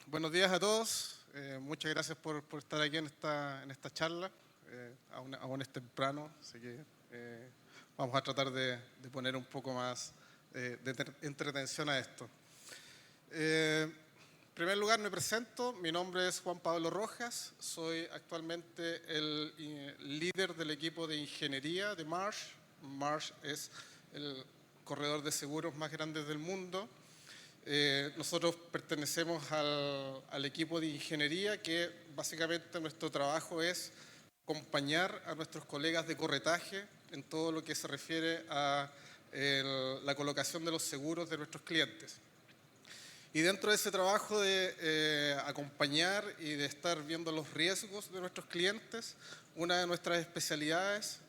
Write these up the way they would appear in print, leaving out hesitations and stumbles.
Buenos días a todos. Muchas gracias por estar aquí en esta charla. Aún es temprano, así que vamos a tratar de poner un poco más de entretención a esto. En primer lugar me presento, mi nombre es Juan Pablo Rojas, soy actualmente el líder del equipo de ingeniería de Marsh. Marsh es el corredor de seguros más grande del mundo. Nosotros pertenecemos al equipo de ingeniería que básicamente nuestro trabajo es acompañar a nuestros colegas de corretaje en todo lo que se refiere a la colocación de los seguros de nuestros clientes. Y dentro de ese trabajo de acompañar y de estar viendo los riesgos de nuestros clientes, una de nuestras especialidades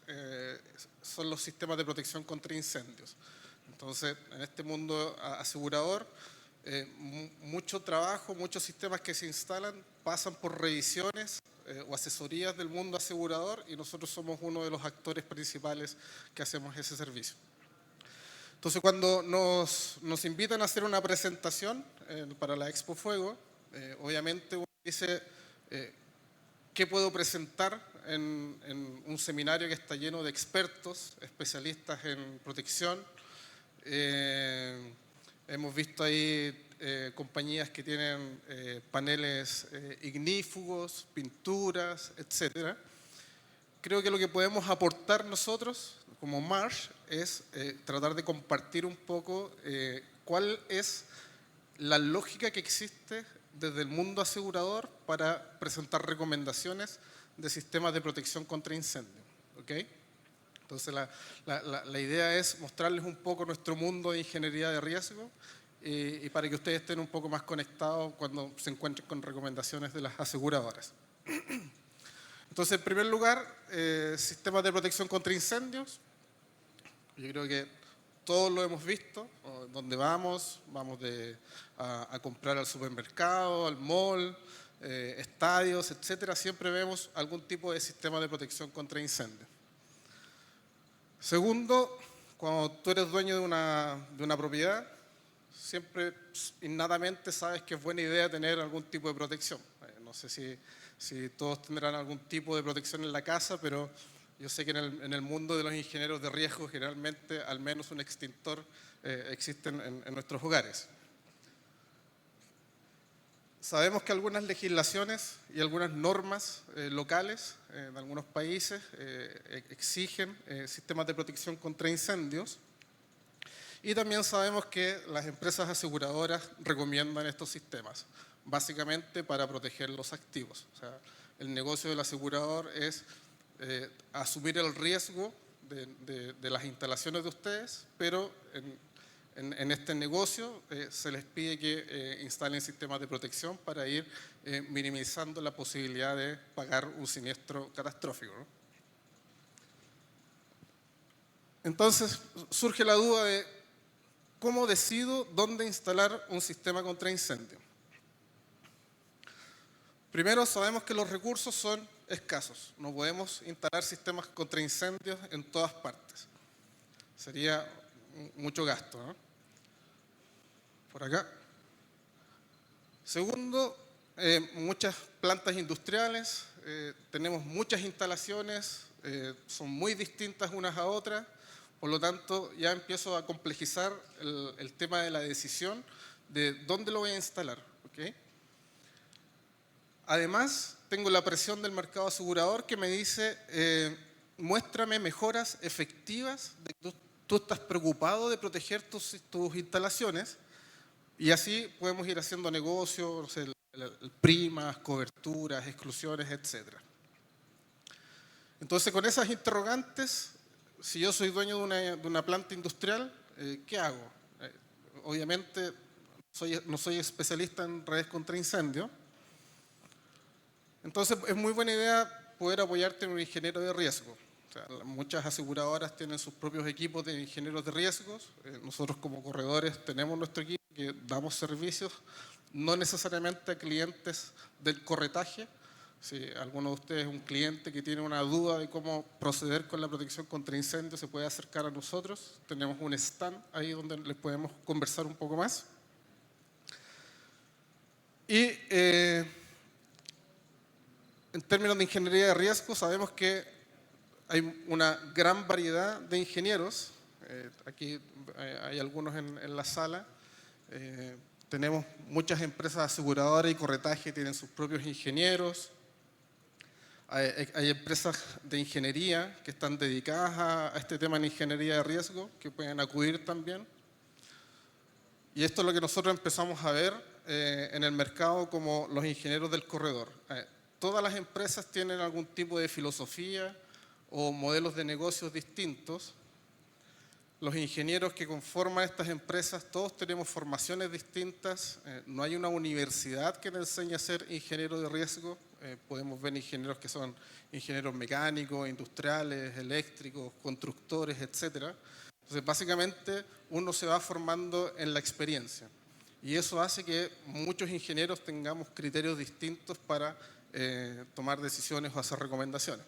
son los sistemas de protección contra incendios. Entonces, en este mundo asegurador, mucho trabajo, muchos sistemas que se instalan pasan por revisiones o asesorías del mundo asegurador y nosotros somos uno de los actores principales que hacemos ese servicio. Entonces, cuando nos invitan a hacer una presentación para la Expo Fuego, obviamente uno dice, ¿qué puedo presentar en un seminario que está lleno de expertos, especialistas en protección? Hemos visto ahí compañías que tienen paneles ignífugos, pinturas, etc. Creo que lo que podemos aportar nosotros como Marsh es tratar de compartir un poco cuál es la lógica que existe desde el mundo asegurador para presentar recomendaciones de sistemas de protección contra incendio. ¿Okay? Entonces la idea es mostrarles un poco nuestro mundo de ingeniería de riesgo y para que ustedes estén un poco más conectados cuando se encuentren con recomendaciones de las aseguradoras. Entonces, en primer lugar, sistemas de protección contra incendios. Yo creo que todos lo hemos visto, donde vamos a comprar al supermercado, al mall, estadios, etcétera, siempre vemos algún tipo de sistema de protección contra incendios. Segundo, cuando tú eres dueño de una propiedad, siempre innatamente sabes que es buena idea tener algún tipo de protección. No sé si todos tendrán algún tipo de protección en la casa, pero yo sé que en el mundo de los ingenieros de riesgo generalmente al menos un extintor existe en nuestros hogares. Sabemos que algunas legislaciones y algunas normas locales en algunos países exigen sistemas de protección contra incendios y también sabemos que las empresas aseguradoras recomiendan estos sistemas, básicamente para proteger los activos. O sea, el negocio del asegurador es asumir el riesgo de las instalaciones de ustedes, pero en este negocio se les pide que instalen sistemas de protección para ir minimizando la posibilidad de pagar un siniestro catastrófico, ¿no? Entonces surge la duda de ¿cómo decido dónde instalar un sistema contra incendio? Primero, sabemos que los recursos son escasos. No podemos instalar sistemas contra incendios en todas partes. Sería mucho gasto, ¿no? Por acá. Segundo, muchas plantas industriales, tenemos muchas instalaciones, son muy distintas unas a otras, por lo tanto ya empiezo a complejizar el tema de la decisión de dónde lo voy a instalar. ¿Okay? Además, tengo la presión del mercado asegurador que me dice, muéstrame mejoras efectivas de que tú estás preocupado de proteger tus instalaciones y así podemos ir haciendo negocios, no sé, primas, coberturas, exclusiones, etc. Entonces, con esas interrogantes, si yo soy dueño de una planta industrial, ¿qué hago? Obviamente, no soy especialista en redes contra incendio. Entonces, es muy buena idea poder apoyarte en un ingeniero de riesgo. O sea, muchas aseguradoras tienen sus propios equipos de ingenieros de riesgos. Nosotros como corredores tenemos nuestro equipo que damos servicios, no necesariamente a clientes del corretaje. Si alguno de ustedes es un cliente que tiene una duda de cómo proceder con la protección contra incendios, se puede acercar a nosotros. Tenemos un stand ahí donde les podemos conversar un poco más. Y en términos de ingeniería de riesgo, sabemos que hay una gran variedad de ingenieros. Aquí hay algunos en la sala. Tenemos muchas empresas aseguradoras y corretaje que tienen sus propios ingenieros. Hay empresas de ingeniería que están dedicadas a este tema en ingeniería de riesgo, que pueden acudir también. Y esto es lo que nosotros empezamos a ver en el mercado como los ingenieros del corredor. Todas las empresas tienen algún tipo de filosofía o modelos de negocios distintos. Los ingenieros que conforman estas empresas, todos tenemos formaciones distintas. No hay una universidad que te enseñe a ser ingeniero de riesgo. Podemos ver ingenieros que son ingenieros mecánicos, industriales, eléctricos, constructores, etc. Entonces, básicamente, uno se va formando en la experiencia. Y eso hace que muchos ingenieros tengamos criterios distintos para tomar decisiones o hacer recomendaciones.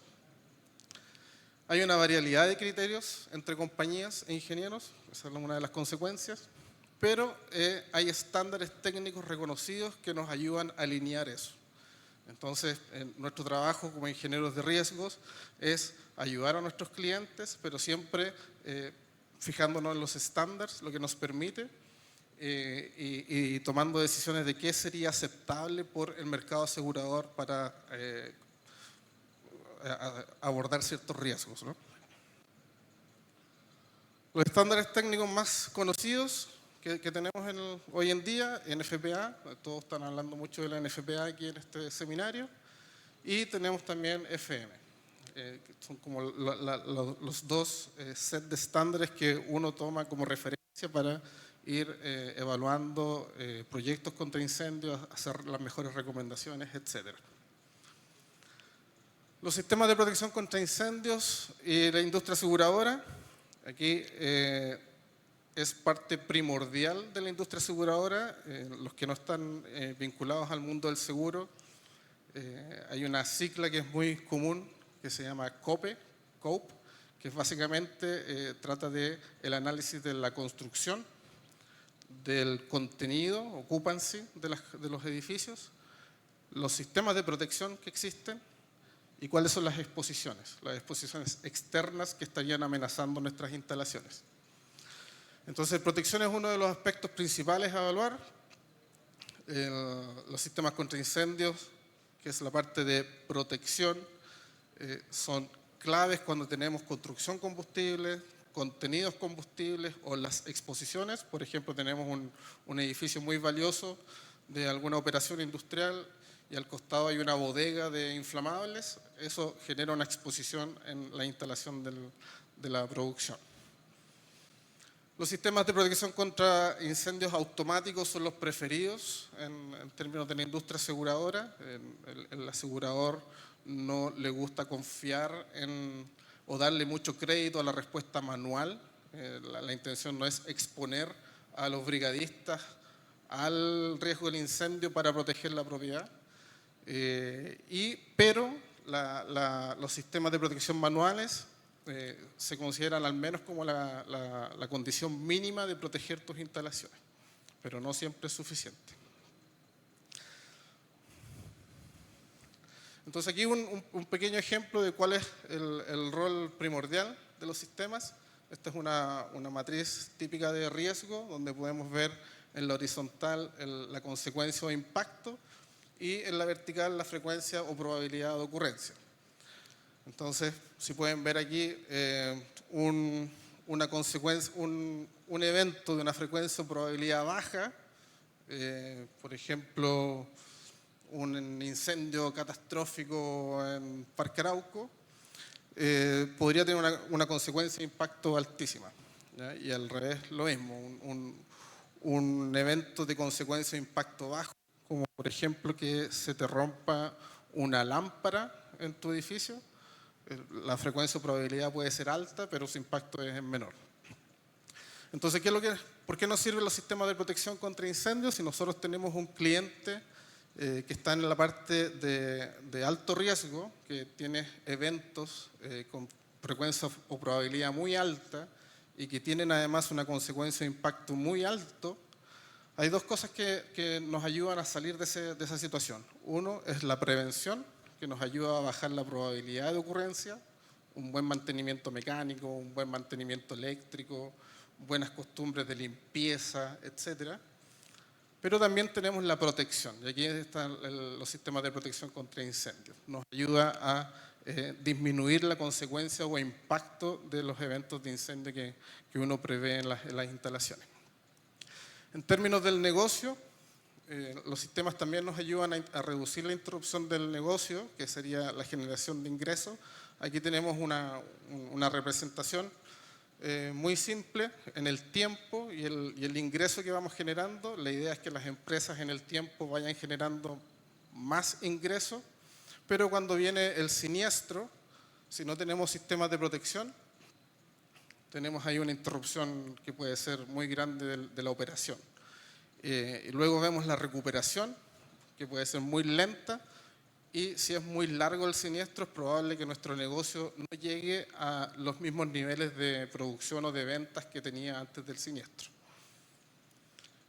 Hay una variabilidad de criterios entre compañías e ingenieros, esa es una de las consecuencias, pero hay estándares técnicos reconocidos que nos ayudan a alinear eso. Entonces, nuestro trabajo como ingenieros de riesgos es ayudar a nuestros clientes, pero siempre fijándonos en los estándares, lo que nos permite, y tomando decisiones de qué sería aceptable por el mercado asegurador para abordar ciertos riesgos, ¿no? Los estándares técnicos más conocidos que tenemos hoy en día, NFPA, todos están hablando mucho de la NFPA aquí en este seminario, y tenemos también FM, que son como los dos sets de estándares que uno toma como referencia para ir evaluando proyectos contra incendios, hacer las mejores recomendaciones, etc. Los sistemas de protección contra incendios y la industria aseguradora, aquí es parte primordial de la industria aseguradora. Los que no están vinculados al mundo del seguro, hay una sigla que es muy común que se llama COPE, que básicamente trata del análisis de la construcción, del contenido, occupancy de los edificios, los sistemas de protección que existen, ¿y cuáles son las exposiciones externas que estarían amenazando nuestras instalaciones? Entonces, protección es uno de los aspectos principales a evaluar. Los sistemas contra incendios, que es la parte de protección, son claves cuando tenemos construcción combustible, contenidos combustibles o las exposiciones. Por ejemplo, tenemos un edificio muy valioso de alguna operación industrial y al costado hay una bodega de inflamables. Eso genera una exposición en la instalación de la producción. Los sistemas de protección contra incendios automáticos son los preferidos en términos de la industria aseguradora. El asegurador no le gusta confiar o darle mucho crédito a la respuesta manual. La intención no es exponer a los brigadistas al riesgo del incendio para proteger la propiedad. Pero los sistemas de protección manuales se consideran al menos como la condición mínima de proteger tus instalaciones, pero no siempre es suficiente. Entonces aquí un pequeño ejemplo de cuál es el rol primordial de los sistemas. Esta es una matriz típica de riesgo, donde podemos ver en la horizontal la consecuencia o impacto, y en la vertical la frecuencia o probabilidad de ocurrencia. Entonces, si pueden ver aquí una consecuencia, un evento de una frecuencia o probabilidad baja, por ejemplo, un incendio catastrófico en Parque Arauco, podría tener una consecuencia de impacto altísima, ¿ya? Y al revés lo mismo, un evento de consecuencia de impacto bajo, como por ejemplo que se te rompa una lámpara en tu edificio, la frecuencia o probabilidad puede ser alta, pero su impacto es menor. Entonces, ¿por qué nos sirven los sistemas de protección contra incendios? Si nosotros tenemos un cliente que está en la parte de alto riesgo, que tiene eventos con frecuencia o probabilidad muy alta y que tienen además una consecuencia de impacto muy alto, Hay dos cosas que nos ayudan a salir de esa situación. Uno es la prevención, que nos ayuda a bajar la probabilidad de ocurrencia, un buen mantenimiento mecánico, un buen mantenimiento eléctrico, buenas costumbres de limpieza, etcétera. Pero también tenemos la protección, y aquí están los sistemas de protección contra incendios. Nos ayuda a disminuir la consecuencia o impacto de los eventos de incendio que uno prevé en las instalaciones. En términos del negocio, los sistemas también nos ayudan a reducir la interrupción del negocio, que sería la generación de ingresos. Aquí tenemos una representación muy simple en el tiempo y el ingreso que vamos generando. La idea es que las empresas en el tiempo vayan generando más ingresos, pero cuando viene el siniestro, si no tenemos sistemas de protección, tenemos ahí una interrupción que puede ser muy grande de la operación. Y luego vemos la recuperación, que puede ser muy lenta, y si es muy largo el siniestro, es probable que nuestro negocio no llegue a los mismos niveles de producción o de ventas que tenía antes del siniestro.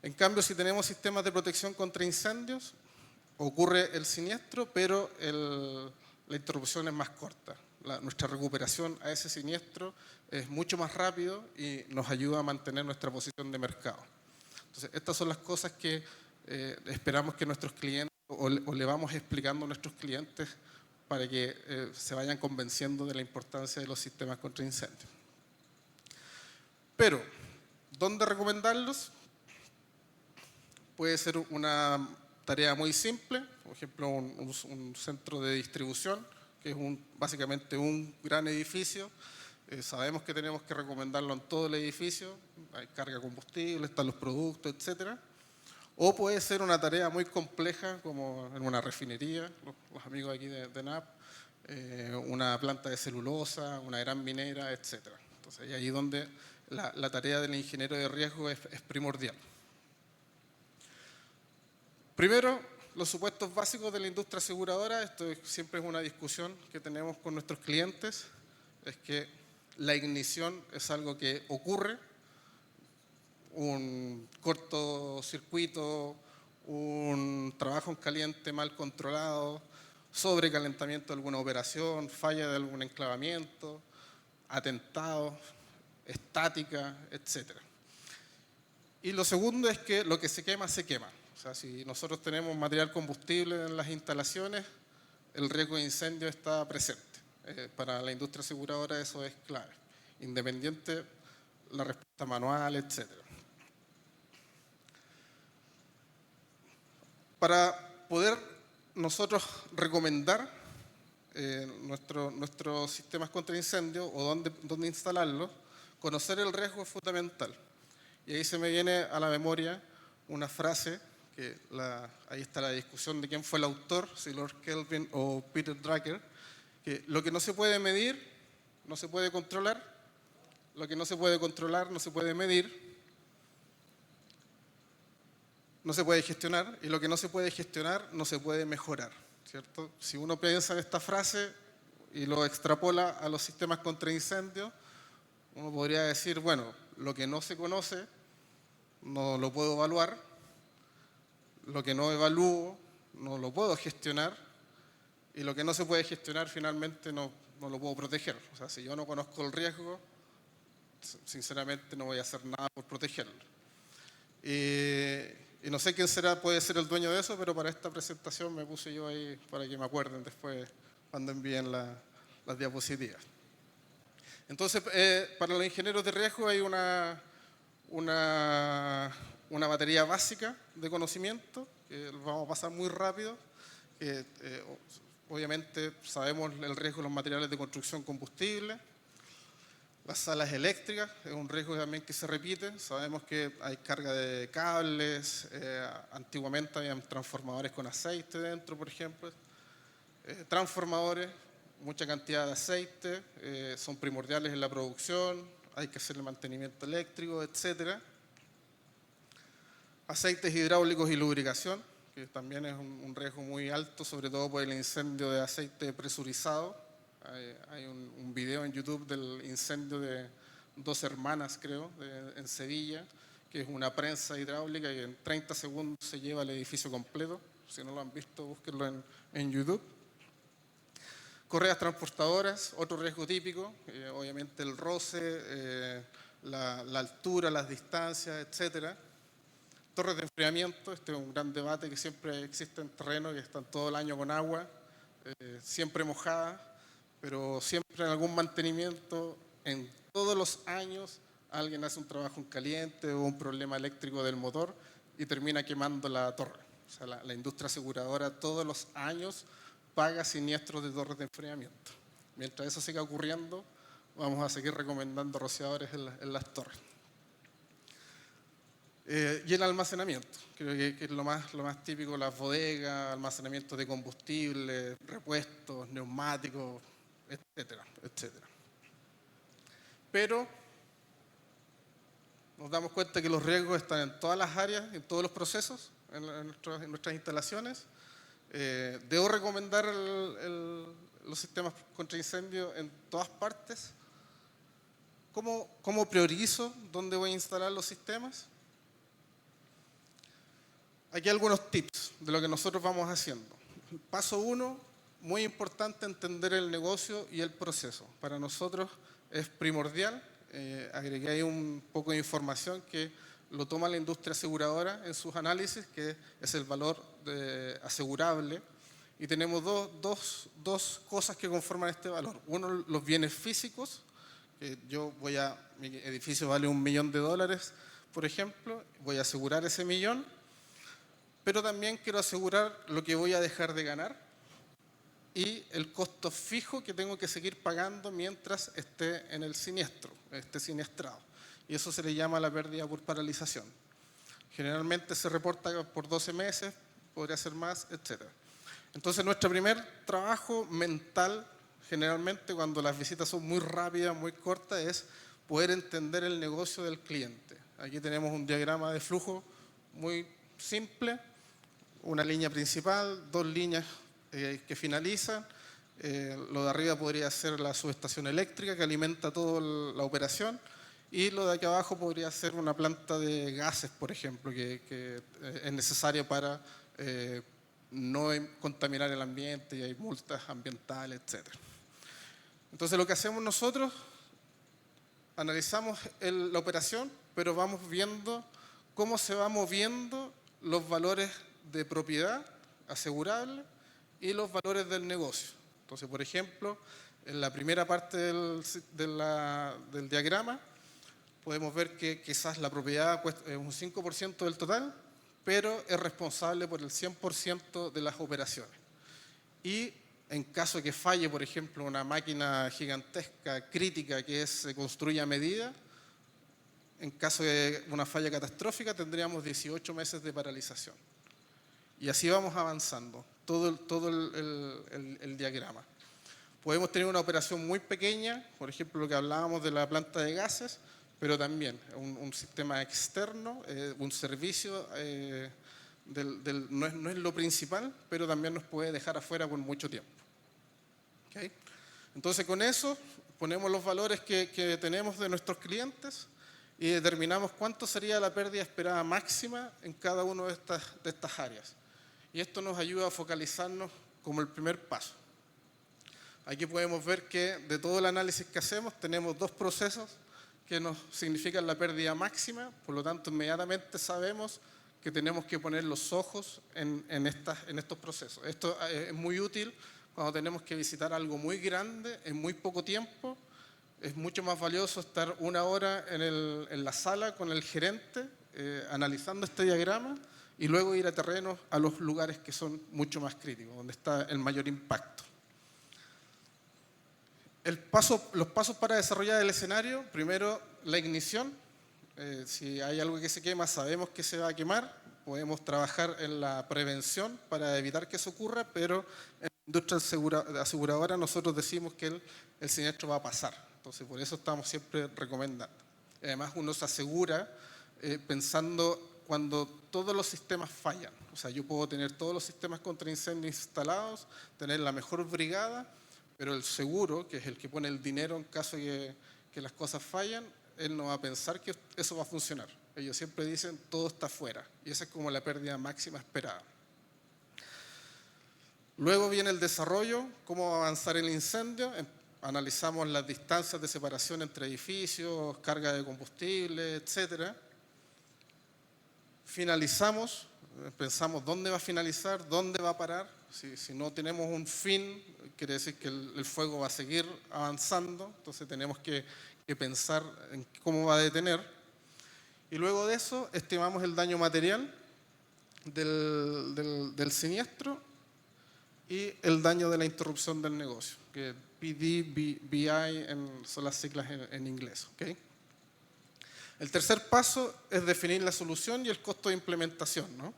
En cambio, si tenemos sistemas de protección contra incendios, ocurre el siniestro, pero la interrupción es más corta. Nuestra recuperación a ese siniestro es mucho más rápido y nos ayuda a mantener nuestra posición de mercado. Entonces, estas son las cosas que esperamos que nuestros clientes o le vamos explicando a nuestros clientes para que se vayan convenciendo de la importancia de los sistemas contra incendios. Pero, ¿dónde recomendarlos? Puede ser una tarea muy simple, por ejemplo, un centro de distribución, que es básicamente un gran edificio. Sabemos que tenemos que recomendarlo en todo el edificio, hay carga de combustible, están los productos, etc. O puede ser una tarea muy compleja, como en una refinería, los amigos aquí de NAP, una planta de celulosa, una gran minera, etc. Entonces, ahí es donde la tarea del ingeniero de riesgo es primordial. Primero, los supuestos básicos de la industria aseguradora. Esto siempre es una discusión que tenemos con nuestros clientes, es que la ignición es algo que ocurre, un cortocircuito, un trabajo en caliente mal controlado, sobrecalentamiento de alguna operación, falla de algún enclavamiento, atentado, estática, etc. Y lo segundo es que lo que se quema, se quema. O sea, si nosotros tenemos material combustible en las instalaciones, el riesgo de incendio está presente. Para la industria aseguradora eso es clave, independiente la respuesta manual, etc. Para poder nosotros recomendar nuestros sistemas contra incendio o dónde instalarlos, conocer el riesgo es fundamental. Y ahí se me viene a la memoria una frase, que ahí está la discusión de quién fue el autor, si Lord Kelvin o Peter Drucker, que lo que no se puede medir no se puede controlar, lo que no se puede controlar no se puede medir, no se puede gestionar, y lo que no se puede gestionar no se puede mejorar, ¿cierto? Si uno piensa en esta frase y lo extrapola a los sistemas contra incendios, uno podría decir, bueno, lo que no se conoce no lo puedo evaluar, lo que no evalúo no lo puedo gestionar, y lo que no se puede gestionar finalmente no lo puedo proteger. O sea, si yo no conozco el riesgo, sinceramente no voy a hacer nada por protegerlo. Y no sé quién puede ser el dueño de eso, pero para esta presentación me puse yo ahí para que me acuerden después cuando envíen las diapositivas. Entonces, para los ingenieros de riesgo hay una batería básica de conocimiento, que vamos a pasar muy rápido, que obviamente sabemos el riesgo de los materiales de construcción combustible. Las salas eléctricas es un riesgo también que se repite. Sabemos que hay carga de cables, antiguamente habían transformadores con aceite dentro, por ejemplo. Transformadores, mucha cantidad de aceite, son primordiales en la producción, hay que hacer el mantenimiento eléctrico, etc. Aceites hidráulicos y lubricación, que también es un riesgo muy alto, sobre todo por el incendio de aceite presurizado. Hay un video en YouTube del incendio de dos hermanas, creo, en Sevilla, que es una prensa hidráulica que en 30 segundos se lleva el edificio completo. Si no lo han visto, búsquenlo en YouTube. Correas transportadoras, otro riesgo típico, obviamente el roce, la altura, las distancias, etcétera. Torres de enfriamiento, este es un gran debate que siempre existe en terreno, que están todo el año con agua, siempre mojadas, pero siempre en algún mantenimiento, en todos los años, alguien hace un trabajo en caliente o un problema eléctrico del motor y termina quemando la torre. O sea, la industria aseguradora todos los años paga siniestros de torres de enfriamiento. Mientras eso siga ocurriendo, vamos a seguir recomendando rociadores en las torres. Y el almacenamiento, creo que es lo más típico, las bodegas, almacenamiento de combustible, repuestos, neumáticos, etcétera, etcétera. Pero nos damos cuenta que los riesgos están en todas las áreas, en todos los procesos, en nuestras instalaciones. Debo recomendar los sistemas contra incendio en todas partes. ¿Cómo priorizo dónde voy a instalar los sistemas? Aquí algunos tips de lo que nosotros vamos haciendo. Paso 1, muy importante entender el negocio y el proceso. Para nosotros es primordial. Agregué ahí un poco de información que lo toma la industria aseguradora en sus análisis, que es el valor asegurable. Y tenemos dos cosas que conforman este valor. Uno, los bienes físicos. Mi edificio vale $1 millón, por ejemplo. Voy a asegurar ese millón. Pero también quiero asegurar lo que voy a dejar de ganar y el costo fijo que tengo que seguir pagando mientras esté en el siniestro, esté siniestrado. Y eso se le llama la pérdida por paralización. Generalmente se reporta por 12 meses, podría ser más, etc. Entonces, nuestro primer trabajo mental, generalmente cuando las visitas son muy rápidas, muy cortas, es poder entender el negocio del cliente. Aquí tenemos un diagrama de flujo muy simple. Una línea principal, 2 líneas que finalizan. Lo de arriba podría ser la subestación eléctrica que alimenta toda la operación y lo de aquí abajo podría ser una planta de gases, por ejemplo, que es necesaria para no contaminar el ambiente y hay multas ambientales, etc. Entonces lo que hacemos nosotros, analizamos la operación, pero vamos viendo cómo se van moviendo los valores de propiedad asegurable y los valores del negocio. Entonces, por ejemplo, en la primera parte del diagrama podemos ver que quizás la propiedad es un 5% del total, pero es responsable por el 100% de las operaciones. Y en caso de que falle, por ejemplo, una máquina gigantesca, crítica, que se construye a medida, en caso de una falla catastrófica tendríamos 18 meses de paralización. Y así vamos avanzando, todo el diagrama. Podemos tener una operación muy pequeña, por ejemplo, lo que hablábamos de la planta de gases, pero también un sistema externo, un servicio, no es lo principal, pero también nos puede dejar afuera por mucho tiempo. ¿Okay? Entonces, con eso ponemos los valores que tenemos de nuestros clientes y determinamos cuánto sería la pérdida esperada máxima en cada una de estas áreas. Y esto nos ayuda a focalizarnos como el primer paso. Aquí podemos ver que de todo el análisis que hacemos tenemos 2 procesos que nos significan la pérdida máxima, por lo tanto inmediatamente sabemos que tenemos que poner los ojos en estos procesos. Esto es muy útil cuando tenemos que visitar algo muy grande en muy poco tiempo. Es mucho más valioso estar 1 hora en la sala con el gerente analizando este diagrama y luego ir a terreno a los lugares que son mucho más críticos, donde está el mayor impacto. Los pasos para desarrollar el escenario: primero, la ignición. Si hay algo que se quema, sabemos que se va a quemar. Podemos trabajar en la prevención para evitar que eso ocurra, pero en la industria aseguradora nosotros decimos que el siniestro va a pasar. Entonces, por eso estamos siempre recomendando. Además, uno se asegura pensando cuando todos los sistemas fallan. O sea, yo puedo tener todos los sistemas contra incendios instalados, tener la mejor brigada, pero el seguro, que es el que pone el dinero en caso de que las cosas fallan, él no va a pensar que eso va a funcionar. ellos siempre dicen todo está fuera, y esa es como la pérdida máxima esperada. Luego viene el desarrollo, cómo avanzar el incendio. Analizamos las distancias de separación entre edificios, carga de combustible, etc. Finalizamos, pensamos dónde va a finalizar, dónde va a parar. Si no tenemos un fin, quiere decir que el fuego va a seguir avanzando, entonces tenemos que pensar en cómo va a detener. Y luego de eso estimamos el daño material del siniestro y el daño de la interrupción del negocio, que PD, BI son las siglas en inglés. ¿Okay? El tercer paso es definir la solución y el costo de implementación, ¿no?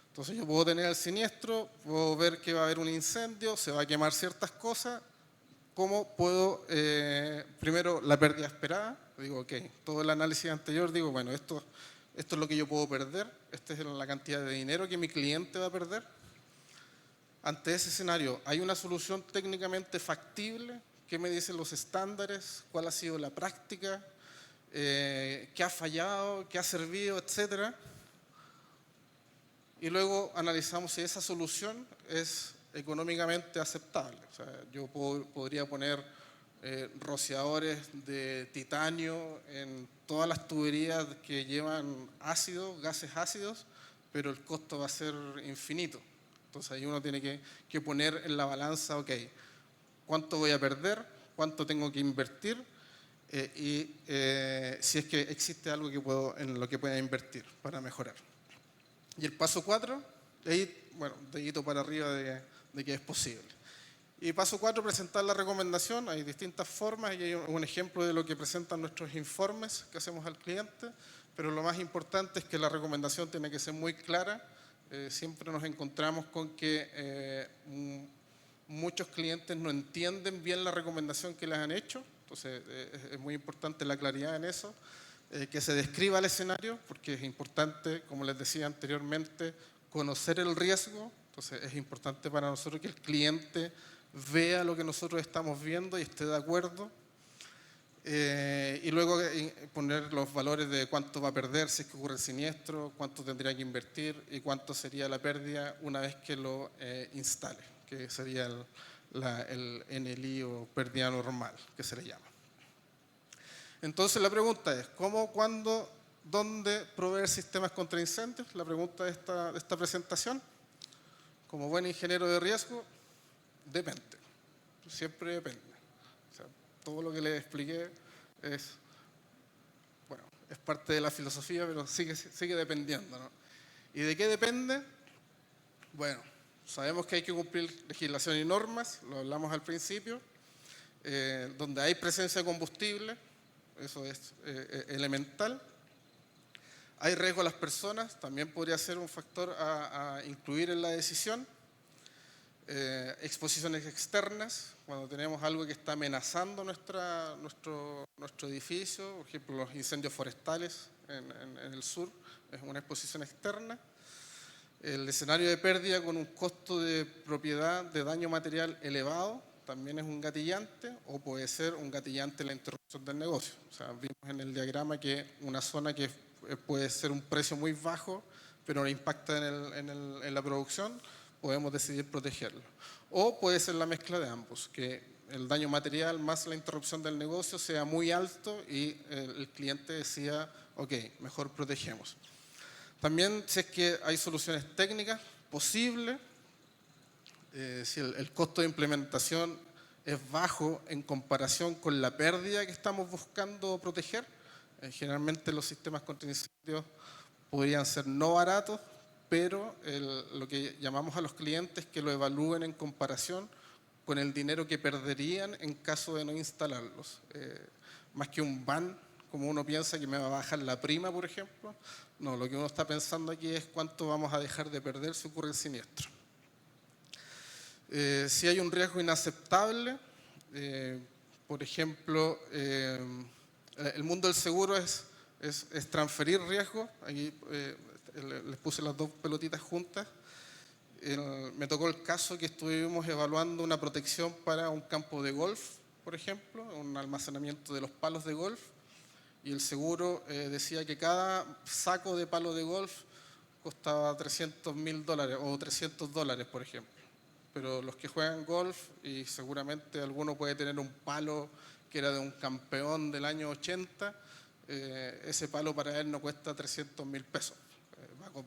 Entonces yo puedo tener el siniestro, puedo ver que va a haber un incendio, se va a quemar ciertas cosas. ¿Cómo puedo, primero, la pérdida esperada? Digo, ok, todo el análisis anterior, digo, bueno, esto es lo que yo puedo perder, esta es la cantidad de dinero que mi cliente va a perder. Ante ese escenario, ¿hay una solución técnicamente factible? ¿Qué me dicen los estándares? ¿Cuál ha sido la práctica? ¿Qué ha fallado? ¿Qué ha servido? Etcétera. Y luego analizamos si esa solución es económicamente aceptable. O sea, yo podría poner rociadores de titanio en todas las tuberías que llevan ácidos, gases ácidos, pero el costo va a ser infinito. Entonces ahí uno tiene que poner en la balanza, ok, ¿cuánto voy a perder? ¿Cuánto tengo que invertir? Si es que existe algo en lo que pueda invertir para mejorar. Y el paso 4, ahí, bueno, dedito para arriba de que es posible. Y paso 4, presentar la recomendación. Hay distintas formas y hay un ejemplo de lo que presentan nuestros informes que hacemos al cliente, pero lo más importante es que la recomendación tiene que ser muy clara. Siempre nos encontramos con que muchos clientes no entienden bien la recomendación que les han hecho, entonces es muy importante la claridad en eso. Que se describa el escenario, porque es importante, como les decía anteriormente, conocer el riesgo. Entonces es importante para nosotros que el cliente vea lo que nosotros estamos viendo y esté de acuerdo. Y luego poner los valores de cuánto va a perder si es que ocurre el siniestro, cuánto tendría que invertir y cuánto sería la pérdida una vez que lo instale, que sería el NLI o pérdida normal, que se le llama. Entonces la pregunta es, ¿cómo, cuándo, dónde proveer sistemas contra incendios? La pregunta de esta presentación. Como buen ingeniero de riesgo, depende. Siempre depende. O sea, todo lo que les expliqué es parte de la filosofía, pero sigue dependiendo, ¿no? ¿Y de qué depende? Bueno, sabemos que hay que cumplir legislación y normas, lo hablamos al principio, donde hay presencia de combustible. Eso es elemental. Hay riesgo a las personas, también podría ser un factor a incluir en la decisión. Exposiciones externas, cuando tenemos algo que está amenazando nuestro edificio, por ejemplo los incendios forestales en el sur, es una exposición externa. El escenario de pérdida con un costo de propiedad de daño material elevado, también es un gatillante, o puede ser un gatillante en la interrupción del negocio. O sea, vimos en el diagrama que una zona que puede ser un precio muy bajo, pero no impacta en la producción, podemos decidir protegerlo. O puede ser la mezcla de ambos, que el daño material más la interrupción del negocio sea muy alto y el cliente decida, ok, mejor protegemos. También si es que hay soluciones técnicas posibles, si el costo de implementación es bajo en comparación con la pérdida que estamos buscando proteger. Generalmente los sistemas contra incendios podrían ser no baratos, pero lo que llamamos a los clientes que lo evalúen en comparación con el dinero que perderían en caso de no instalarlos. Más que un ban, como uno piensa que me va a bajar la prima, por ejemplo. No, lo que uno está pensando aquí es cuánto vamos a dejar de perder si ocurre el siniestro. Si hay un riesgo inaceptable, por ejemplo, el mundo del seguro es transferir riesgo. Aquí les puse las dos pelotitas juntas. Me tocó el caso que estuvimos evaluando una protección para un campo de golf, por ejemplo, un almacenamiento de los palos de golf. y el seguro decía que cada saco de palo de golf costaba $300.000 o $300, por ejemplo. Pero los que juegan golf, y seguramente alguno puede tener un palo que era de un campeón del año 80, ese palo para él no cuesta $300.000,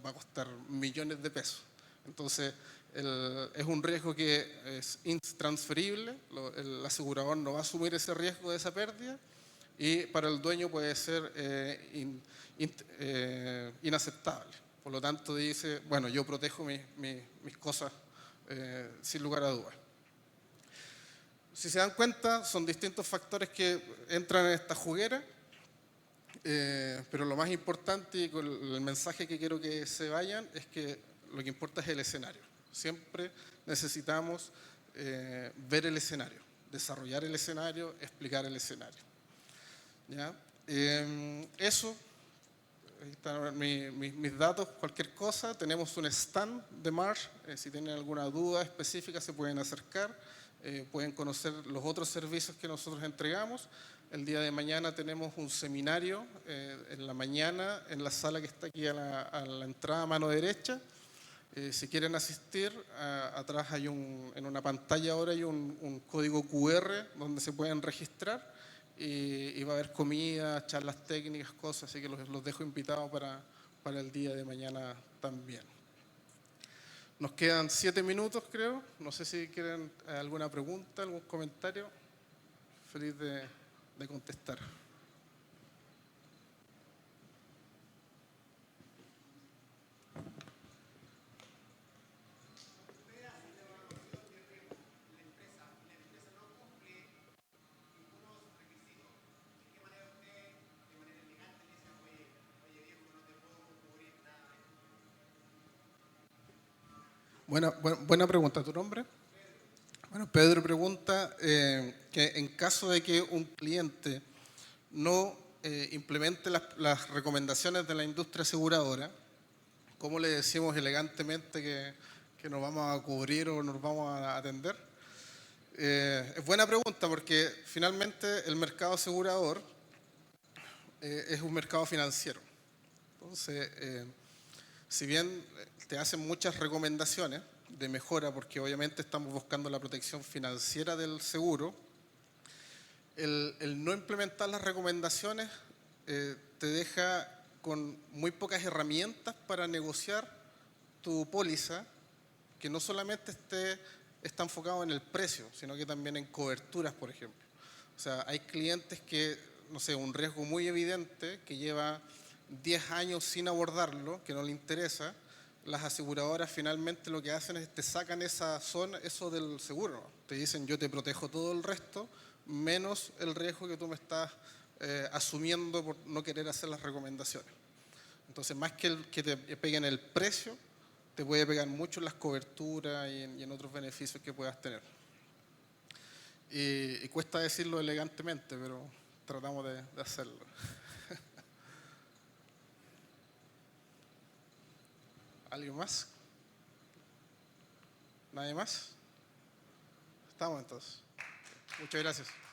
va a costar millones de pesos. Entonces, es un riesgo que es intransferible, el asegurador no va a asumir ese riesgo de esa pérdida, y para el dueño puede ser inaceptable. Por lo tanto, dice, bueno, yo protejo mis cosas sin lugar a dudas. Si se dan cuenta, son distintos factores que entran en esta juguera, pero lo más importante y con el mensaje que quiero que se vayan es que lo que importa es el escenario. Siempre necesitamos ver el escenario, desarrollar el escenario, explicar el escenario. ¿Ya? Eso, ahí están mis datos, cualquier cosa. Tenemos un stand de Marsh, si tienen alguna duda específica se pueden acercar, pueden conocer los otros servicios que nosotros entregamos. El día de mañana tenemos un seminario en la mañana en la sala que está aquí a la entrada a mano derecha. Si quieren asistir, atrás hay en una pantalla ahora hay un código QR donde se pueden registrar. Y va a haber comida, charlas técnicas, cosas, así que los dejo invitados para el día de mañana también. Nos quedan 7 minutos, creo. No sé si quieren alguna pregunta, algún comentario. Feliz de contestar. Buena pregunta. ¿Tu nombre? Bueno, Pedro pregunta que en caso de que un cliente no implemente las recomendaciones de la industria aseguradora, ¿cómo le decimos elegantemente que nos vamos a cubrir o nos vamos a atender? Es buena pregunta porque finalmente el mercado asegurador es un mercado financiero. Entonces, si bien te hacen muchas recomendaciones de mejora, porque obviamente estamos buscando la protección financiera del seguro, el no implementar las recomendaciones te deja con muy pocas herramientas para negociar tu póliza, que no solamente está enfocado en el precio, sino que también en coberturas, por ejemplo. O sea, hay clientes que, no sé, un riesgo muy evidente que lleva 10 años sin abordarlo, que no le interesa. Las aseguradoras finalmente lo que hacen es te sacan esa zona, eso del seguro, ¿no? Te dicen yo te protejo todo el resto, menos el riesgo que tú me estás asumiendo por no querer hacer las recomendaciones. Entonces, más que te peguen el precio, te puede pegar mucho en las coberturas y en otros beneficios que puedas tener. Y cuesta decirlo elegantemente, pero tratamos de hacerlo. ¿Alguien más? ¿Nadie más? Estamos entonces. Muchas gracias.